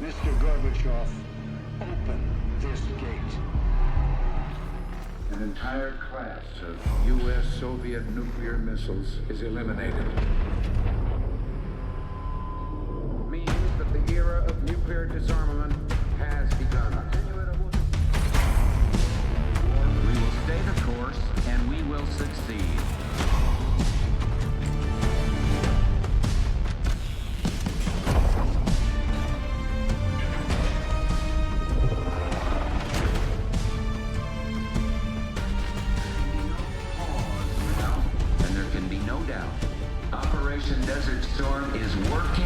Mr. Gorbachev, open this gate. An entire class of U.S.-Soviet nuclear missiles is eliminated. Means that the era of nuclear disarmament has begun. We will stay the course, and we will succeed. And there can be no doubt. Operation Desert Storm is working.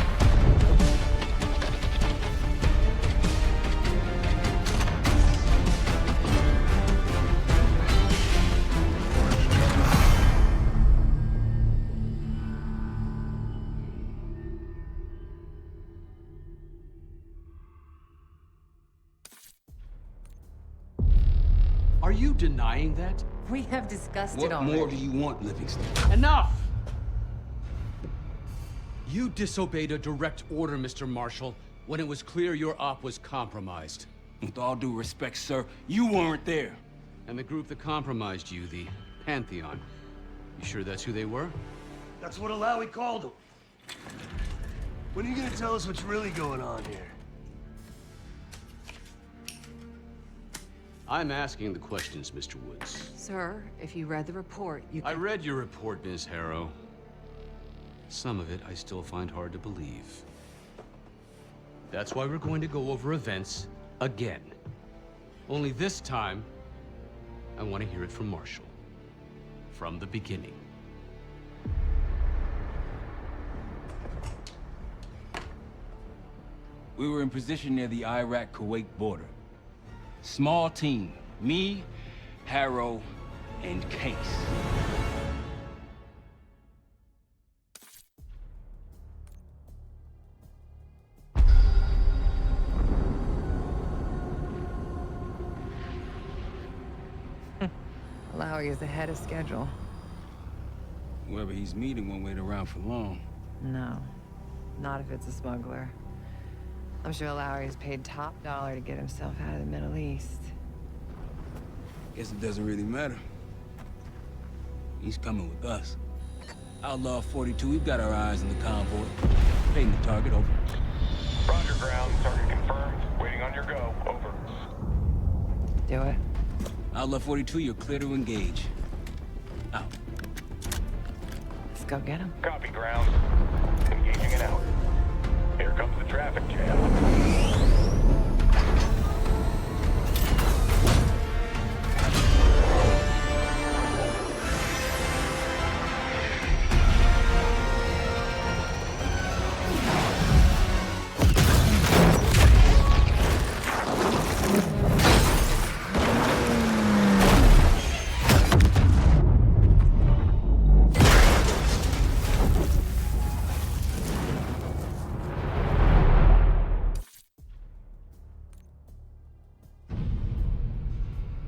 Are you denying that? We have discussed it What already. more do you want, Livingston? Enough! You disobeyed a direct order, Mr. Marshall, when it was clear your op was compromised. With all due respect, sir, you weren't there. And the group that compromised you, the Pantheon, you sure that's who they were? That's what Alawi called him. When are you gonna tell us what's really going on here? I'm asking the questions, Mr. Woods. Sir, if you read the report, you I can... read your report, Ms. Harrow. Some of it I still find hard to believe. That's why we're going to go over events again. Only this time, I want to hear it from Marshall. From the beginning. We were in position near the Iraq-Kuwait border. Small team. Me, Harrow, and Case. Alawi is ahead of schedule. Whoever he's meeting won't wait around for long. No, not if it's a smuggler. I'm sure Alawi is paid top dollar to get himself out of the Middle East. Guess it doesn't really matter. He's coming with us. Outlaw 42, we've got our eyes on the convoy. Paying the target, over. Roger, ground. Target confirmed. Waiting on your go. Over. Do it. Outlaw 42, you're clear to engage. Out. Let's go get him. Copy, ground. Engaging and out. Here comes the traffic jam.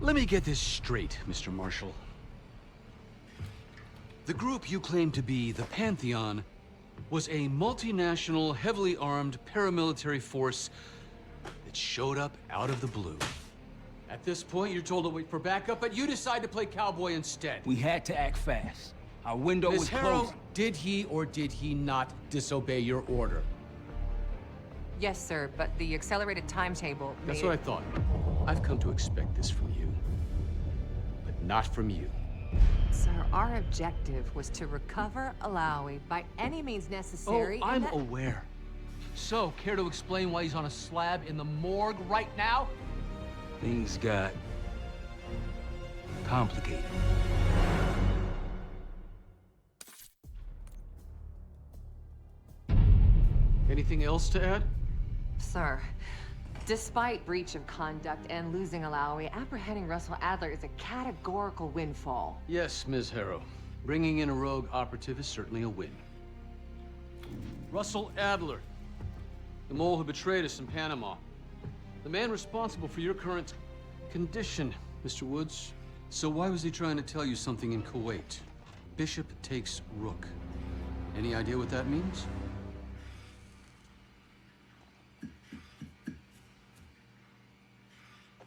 Let me get this straight, Mr. Marshall. The group you claim to be the Pantheon was a multinational, heavily armed paramilitary force that showed up out of the blue. At this point, you're told to wait for backup, but you decide to play cowboy instead. We had to act fast. Our window Ms. was Harrow, closing. did he or did he not disobey your order? Yes, sir, but the accelerated timetable That's made what I it... thought. I've come to expect this from you, but not from you. Sir, our objective was to recover Alawi by any means necessary. Oh, and I'm that- aware. So, care to explain why he's on a slab in the morgue right now? Things got complicated. Anything else to add? Sir, despite breach of conduct and losing Alawi, apprehending Russell Adler is a categorical windfall. Yes, Ms. Harrow. Bringing in a rogue operative is certainly a win. Russell Adler, the mole who betrayed us in Panama. The man responsible for your current condition, Mr. Woods. So why was he trying to tell you something in Kuwait? Bishop takes Rook. Any idea what that means?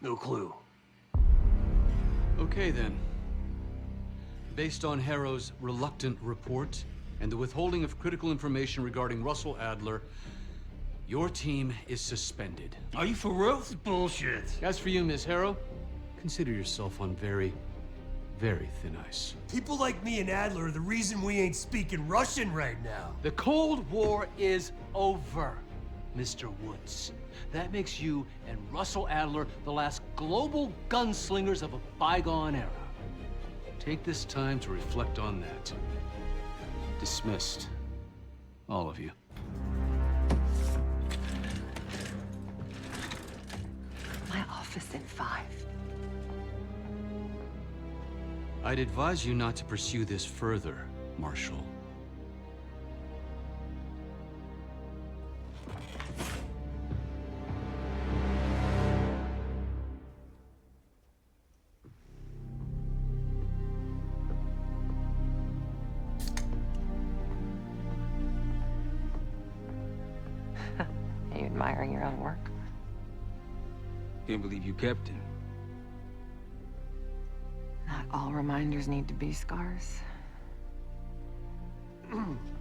No clue. Okay then. Based on Harrow's reluctant report and the withholding of critical information regarding Russell Adler, your team is suspended. Are you for real? This is bullshit. As for you, Ms. Harrow, consider yourself on very, very thin ice. People like me and Adler are the reason we ain't speaking Russian right now. The Cold War is over, Mr. Woods. That makes you and Russell Adler the last global gunslingers of a bygone era. Take this time to reflect on that. Dismissed. All of you. My office in 5. I'd advise you not to pursue this further, Marshal. Are you admiring your own work? Can't believe you kept it. Not all reminders need to be scars.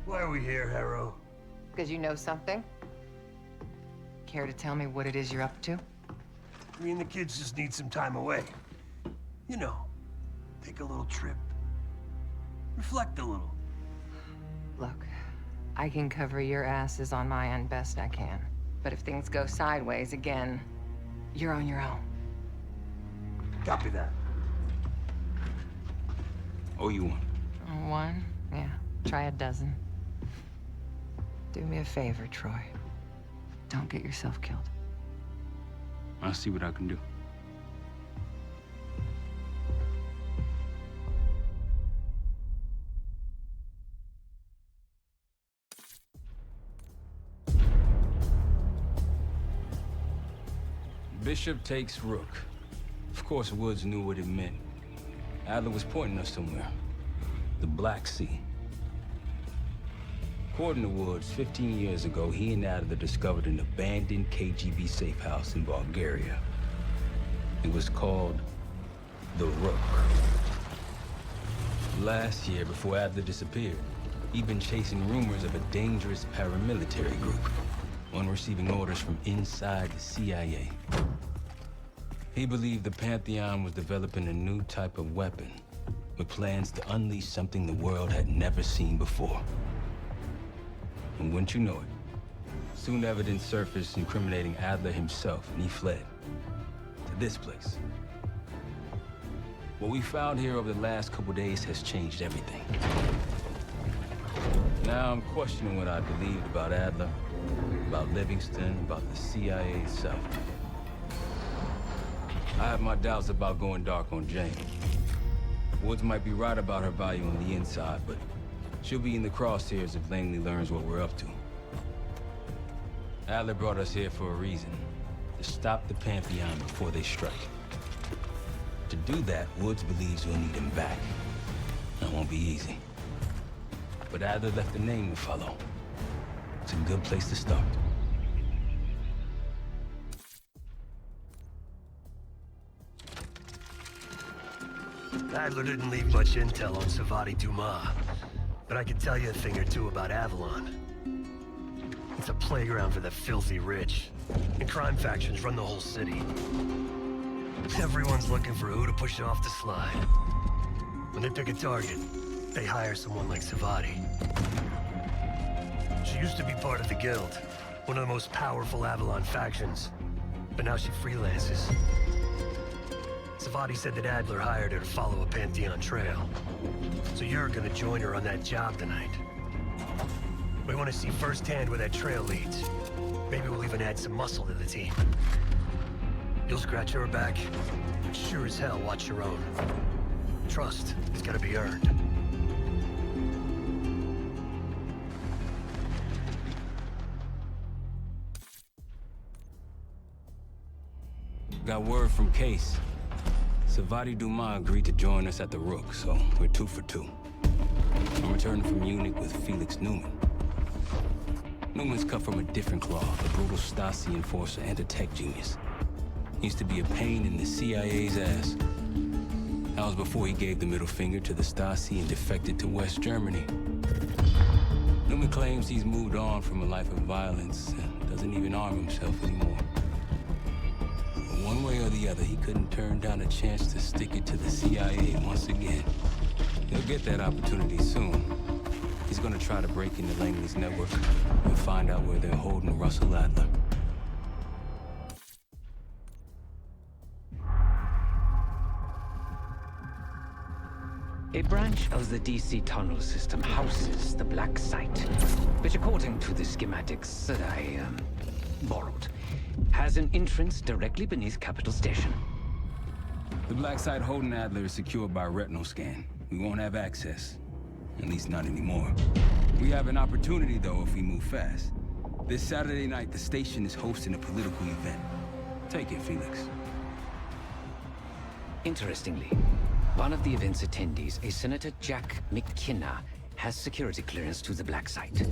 Why are we here, Harrow? Because you know something? Care to tell me what it is you're up to? Me and the kids just need some time away. You know, take a little trip. Reflect a little. Look, I can cover your asses on my end best I can. But if things go sideways again, you're on your own. Copy that. Oh, you one. One? Yeah. Try a dozen. Do me a favor, Troy. Don't get yourself killed. I'll see what I can do. Bishop takes Rook. Of course, Woods knew what it meant. Adler was pointing us somewhere. The Black Sea. According to Woods, 15 years ago, he and Adler discovered an abandoned KGB safe house in Bulgaria. It was called the Rook. Last year, before Adler disappeared, he'd been chasing rumors of a dangerous paramilitary group, one receiving orders from inside the CIA. He believed the Pantheon was developing a new type of weapon, with plans to unleash something the world had never seen before. And wouldn't you know it, soon evidence surfaced incriminating Adler himself, and he fled to this place. What we found here over the last couple days has changed everything. Now I'm questioning what I believed about Adler, about Livingston, about the CIA itself. I have my doubts about going dark on Jane. Woods might be right about her value on the inside, but she'll be in the crosshairs if Langley learns what we're up to. Adler brought us here for a reason, to stop the Pantheon before they strike. To do that, Woods believes we'll need him back. That won't be easy. But Adler left a name to follow. It's a good place to start. Adler didn't leave much intel on Savati Dumas, but I can tell you a thing or two about Avalon. It's a playground for the filthy rich, and crime factions run the whole city. Everyone's looking for who to push off the slide. When they pick a target, they hire someone like Savati. She used to be part of the Guild, one of the most powerful Avalon factions, but now she freelances. Savati said that Adler hired her to follow a Pantheon trail. So you're gonna join her on that job tonight. We want to see firsthand where that trail leads. Maybe we'll even add some muscle to the team. You'll scratch her back, but sure as hell watch your own. Trust has gotta be earned. Got word from Case. Savati Dumas agreed to join us at the Rook, so we're 2 for 2. I'm returning from Munich with Felix Neumann. Newman's cut from a different cloth, a brutal Stasi enforcer and a tech genius. Used to be a pain in the CIA's ass. That was before he gave the middle finger to the Stasi and defected to West Germany. Newman claims he's moved on from a life of violence and doesn't even arm himself anymore. But one way or the other, he couldn't turn down a chance to stick it to the CIA once again. He'll get that opportunity soon. He's gonna try to break into Langley's network and find out where they're holding Russell Adler. A branch of the DC tunnel system houses the Black Site, which according to the schematics that I borrowed, has an entrance directly beneath Capital Station. The Black Site holding Adler is secured by retinal scan. We won't have access. At least not anymore. We have an opportunity, though, if we move fast. This Saturday night, the station is hosting a political event. Take it, Felix. Interestingly, one of the event's attendees, a Senator Jack McKenna, has security clearance to the Black Site.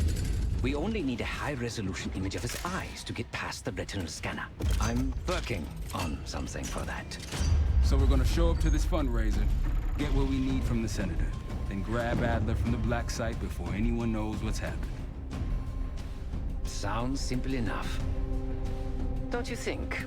We only need a high-resolution image of his eyes to get past the retinal scanner. I'm working on something for that. So we're gonna show up to this fundraiser, get what we need from the Senator, then grab Adler from the Black Site before anyone knows what's happened. Sounds simple enough. Don't you think?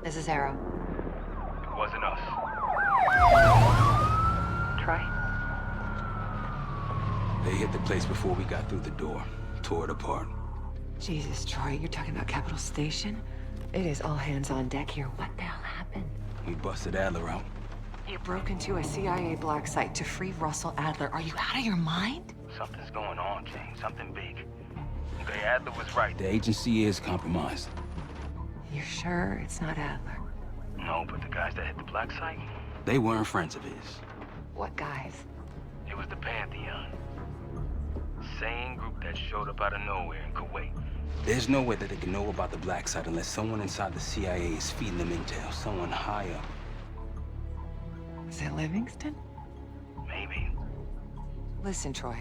This is Arrow. Wasn't us. Troy? They hit the place before we got through the door, tore it apart. Jesus, Troy, you're talking about Capital Station? It is all hands on deck here. What the hell happened? We busted Adler out. You broke into a CIA Black Site to free Russell Adler. Are you out of your mind? Something's going on, Jane. Something big. Okay, Adler was right. The agency is compromised. You're sure it's not Adler? No, but the guys that hit the Black Site, They weren't friends of his. What guys? it was the Pantheon. Same group that showed up out of nowhere in Kuwait. There's no way that they can know about the Black Site unless someone inside the CIA is feeding them intel, someone high up. Is it Livingston? Maybe. Listen, Troy.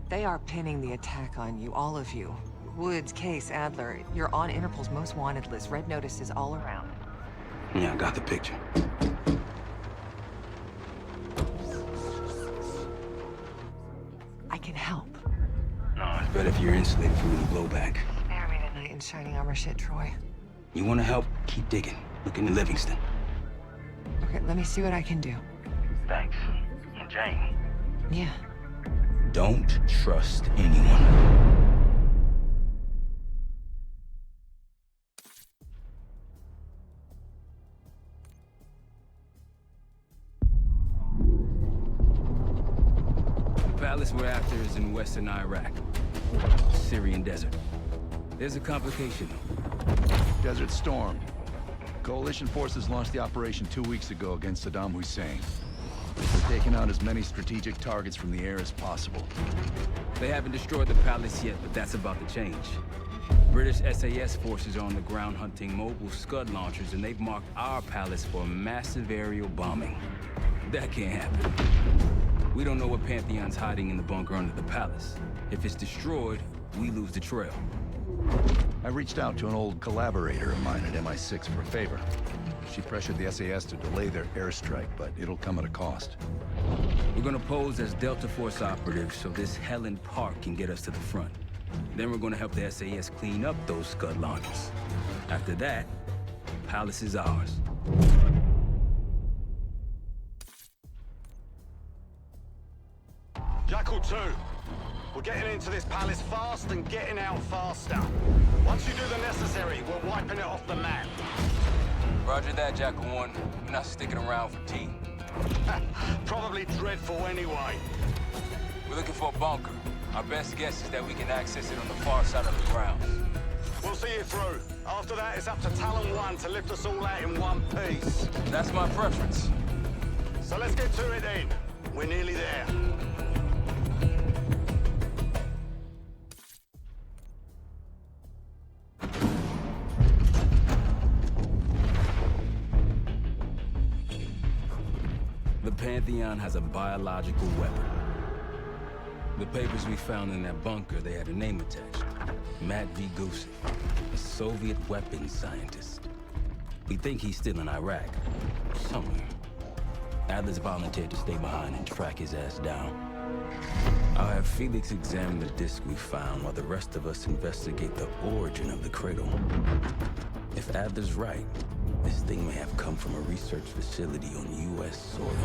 They are pinning the attack on you, all of you. Woods, Case, Adler. You're on Interpol's most wanted list. Red notices all around. Yeah, I got the picture. I can help. No, it's But if you're insulated from any blowback, Spare me tonight in shining armor shit, Troy. you want to help, keep digging. Look into Livingston. Okay, let me see what I can do. thanks. And Jane. Yeah. Don't trust anyone. The palace we're after is in western Iraq, Syrian desert. There's a complication, though. Desert Storm. Coalition forces launched the operation 2 weeks ago against Saddam Hussein. They're taking out as many strategic targets from the air as possible. They haven't destroyed the palace yet, but that's about to change. British SAS forces are on the ground hunting mobile Scud launchers, and they've marked our palace for massive aerial bombing. That can't happen. We don't know what Pantheon's hiding in the bunker under the palace. If it's destroyed, we lose the trail. I reached out to an old collaborator of mine at MI6 for a favor. She pressured the SAS to delay their airstrike, but it'll come at a cost. We're gonna pose as Delta Force operatives so this Helen Park can get us to the front. Then we're gonna help the SAS clean up those Scud launchers. After that, palace is ours. Jackal 2, we're getting into this palace fast and getting out faster. Once you do the necessary, we're wiping it off the map. Roger that, Jackal 1. We're not sticking around for tea. Probably dreadful anyway. We're looking for a bunker. Our best guess is that we can access it on the far side of the grounds. We'll see you through. After that, it's up to Talon 1 to lift us all out in one piece. That's my preference. So let's get to it then. We're nearly there. Pantheon has a biological weapon. The papers we found in that bunker, they had a name attached. Matt V. Gusev, a Soviet weapons scientist. We think he's still in Iraq, somewhere. Adler's volunteered to stay behind and track his ass down. I'll have Felix examine the disc we found while the rest of us investigate the origin of the cradle. If Adler's right, this thing may have come from a research facility on U.S. soil.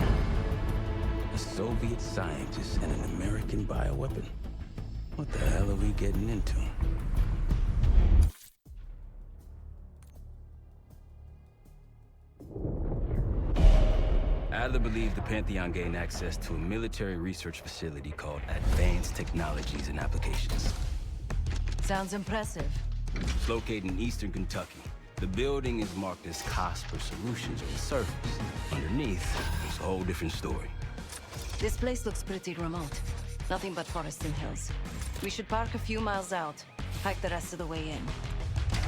A Soviet scientist and an American bioweapon. What the hell are we getting into? Adler believed the Pantheon gained access to a military research facility called Advanced Technologies and Applications. Sounds impressive. It's located in eastern Kentucky. The building is marked as Cosper Solutions on the surface. Underneath, it's a whole different story. This place looks pretty remote. Nothing but forest and hills. We should park a few miles out, hike the rest of the way in.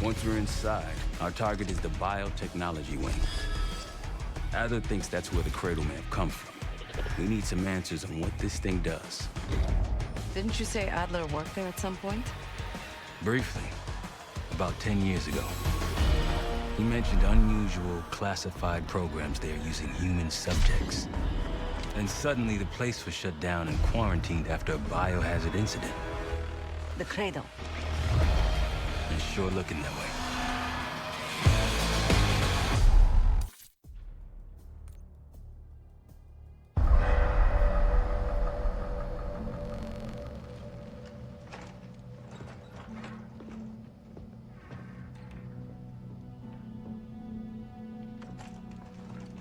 Once we're inside, our target is the biotechnology wing. Adler thinks that's where the cradle may have come from. We need some answers on what this thing does. Didn't you say Adler worked there at some point? Briefly, about 10 years ago. He mentioned unusual, classified programs there using human subjects. And suddenly the place was shut down and quarantined after a biohazard incident. The cradle. It's sure looking that way.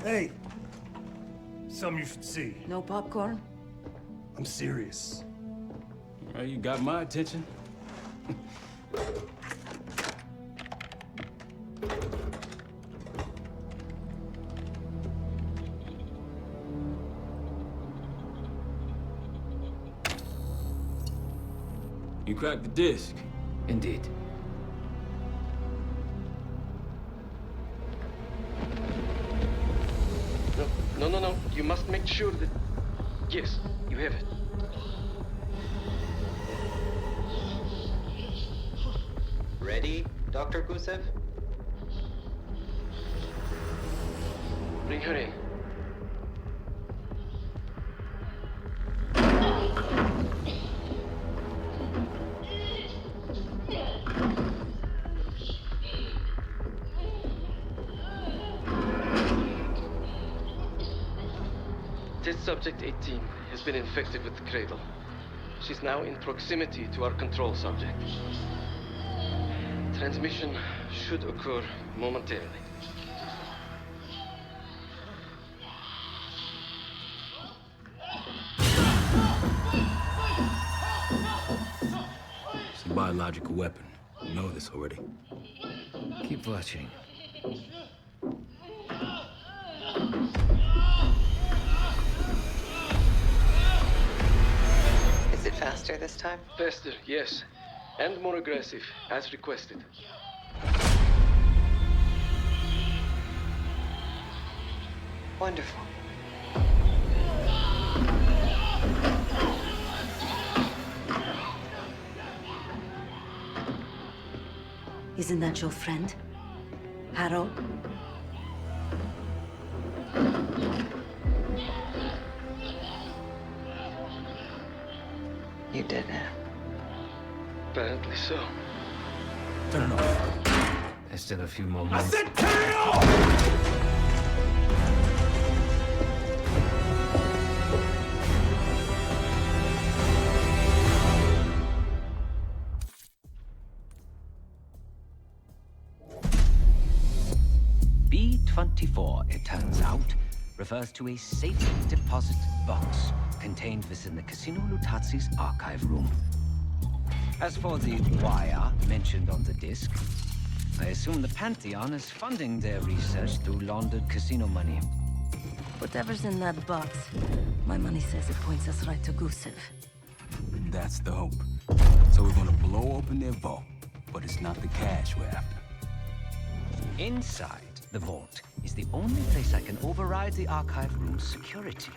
Hey! Something you should see. No popcorn? I'm serious. Well, you got my attention. You cracked the disc. Indeed. No. You must make sure that... Yes, you have it. Ready, Dr. Gusev? Bring her in. Test subject 18 has been infected with the cradle. She's now in proximity to our control subject. Transmission should occur momentarily. It's a biological weapon. You know this already. Keep watching. Is it faster this time? Faster, yes. And more aggressive, as requested. Wonderful. Isn't that your friend? Harrow? You did it. Apparently so. Turn it off. There's still a few more months. I said turn it off! B-24, it turns out, refers to a safe deposit box contained within the Casino Lutazi's archive room. As for the wire mentioned on the disc, I assume the Pantheon is funding their research through laundered casino money. Whatever's in that box, my money says it points us right to Gusev. That's the hope. So we're gonna blow open their vault, but it's not the cash we're after. Inside the vault is the only place I can override the archive room's security.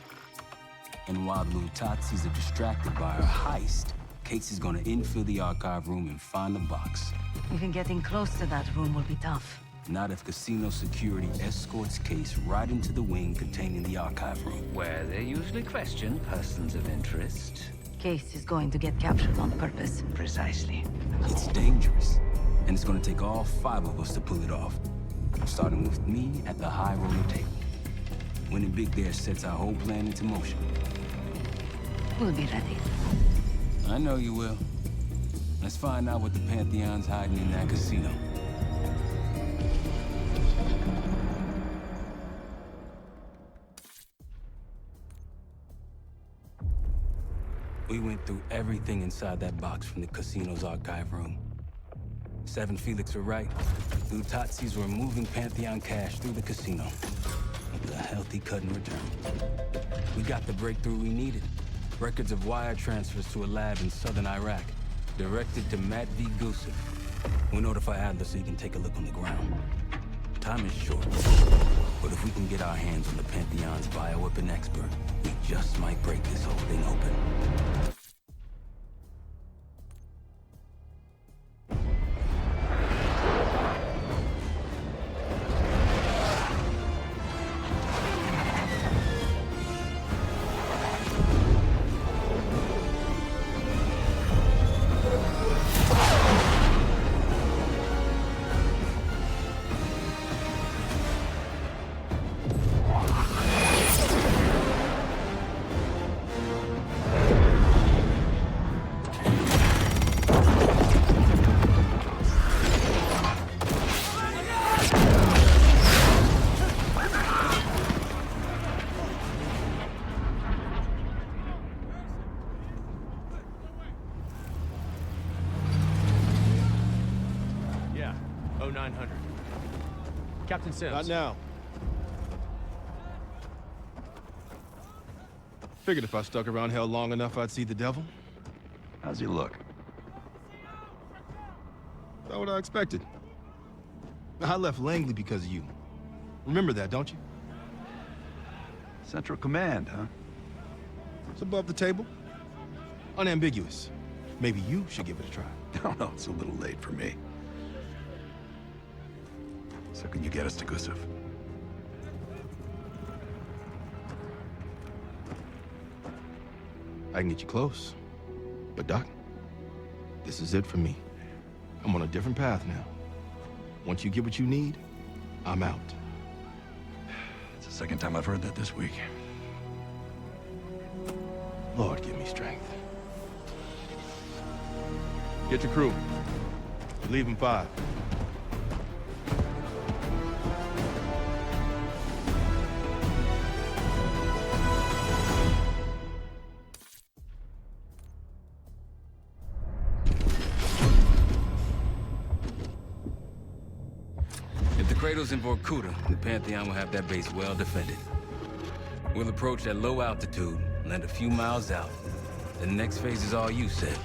And while the Lutazis are distracted by our heist, Case is gonna infill the archive room and find the box. Even getting close to that room will be tough. Not if casino security escorts Case right into the wing containing the archive room. Where they usually question persons of interest. Case is going to get captured on purpose. Precisely. It's dangerous, and it's gonna take all 5 of us to pull it off. Starting with me at the high roller table. Winning big there sets our whole plan into motion. We'll be ready. I know you will. Let's find out what the Pantheon's hiding in that casino. We went through everything inside that box from the casino's archive room. 7 Felix were right. Lutazis were moving Pantheon cash through the casino. With a healthy cut in return. We got the breakthrough we needed. Records of wire transfers to a lab in southern Iraq. Directed to Matt V. Gusev. We'll notify Adler so he can take a look on the ground. Time is short. But if we can get our hands on the Pantheon's bioweapon expert, we just might break this whole thing open. Captain Sims. Not now. Figured if I stuck around hell long enough, I'd see the devil. How's he look? Not what I expected. I left Langley because of you. Remember that, don't you? Central Command, huh? It's above the table. Unambiguous. Maybe you should give it a try. No, it's a little late for me. So can you get us to Gusev? I can get you close. But Doc, this is it for me. I'm on a different path now. Once you get what you need, I'm out. It's the second time I've heard that this week. Lord, give me strength. Get your crew. We leave in 5. Kratos in Vorkuta, the Pantheon will have that base well defended. We'll approach at low altitude, land a few miles out. The next phase is all you said.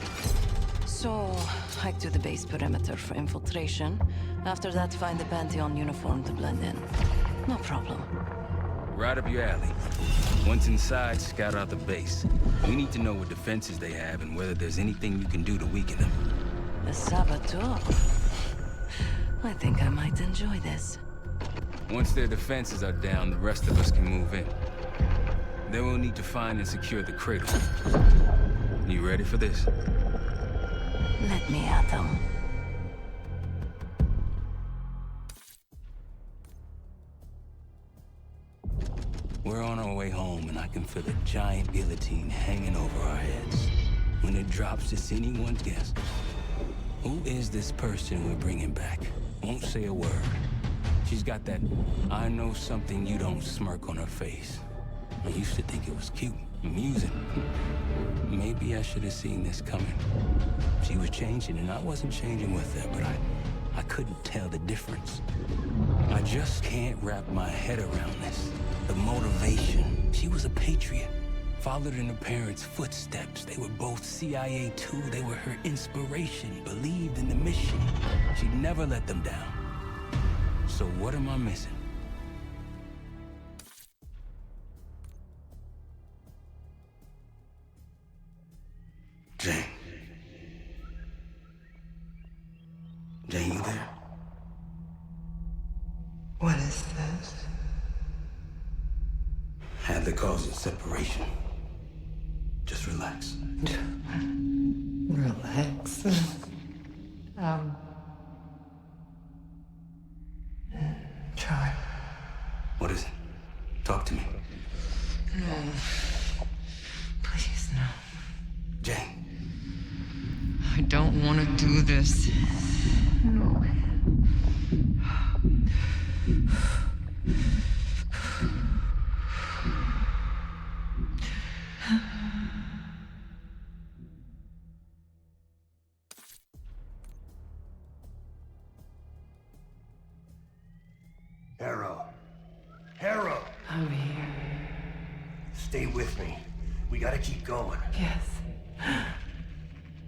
So, hike to the base perimeter for infiltration. After that, find the Pantheon uniform to blend in. No problem. Right up your alley. Once inside, scout out the base. We need to know what defenses they have and whether there's anything you can do to weaken them. The Saboteur. I think I might enjoy this. Once their defenses are down, the rest of us can move in. Then we'll need to find and secure the cradle. You ready for this? Let me at them. We're on our way home, and I can feel a giant guillotine hanging over our heads. When it drops, it's anyone's guess. Who is this person we're bringing back? Won't say a word. She's got that I know something you don't smirk on her face. I used to think it was cute, amusing. Maybe I should have seen this coming. She was changing, and I wasn't changing with her, but I couldn't tell the difference. I just can't wrap my head around this. The motivation. She was a patriot. Followed in her parents' footsteps. They were both CIA too. They were her inspiration. Believed in the mission. She'd never let them down. So what am I missing? Jane. Jane, you there? What is this? Had the cause of separation. Just relax. Relax. Try. What is it? Talk to me. No. Please, no. Jane. I don't want to do this. No. Harrow. Harrow! I'm here. Stay with me. We gotta keep going. Yes.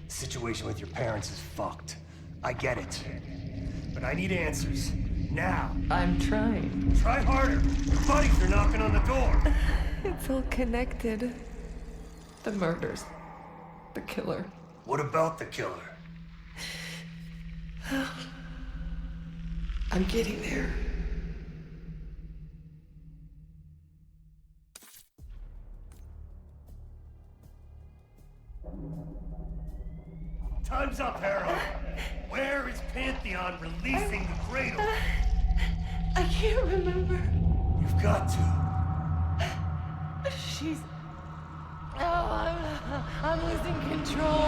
The situation with your parents is fucked. I get it. But I need answers. Now. I'm trying. Try harder. Your buddies are knocking on the door. It's all connected. The murders. The killer. What about the killer? I'm getting there. Time's up, Harrow. Where is Pantheon releasing the cradle? I can't remember. You've got to. She's... Oh, I'm losing control.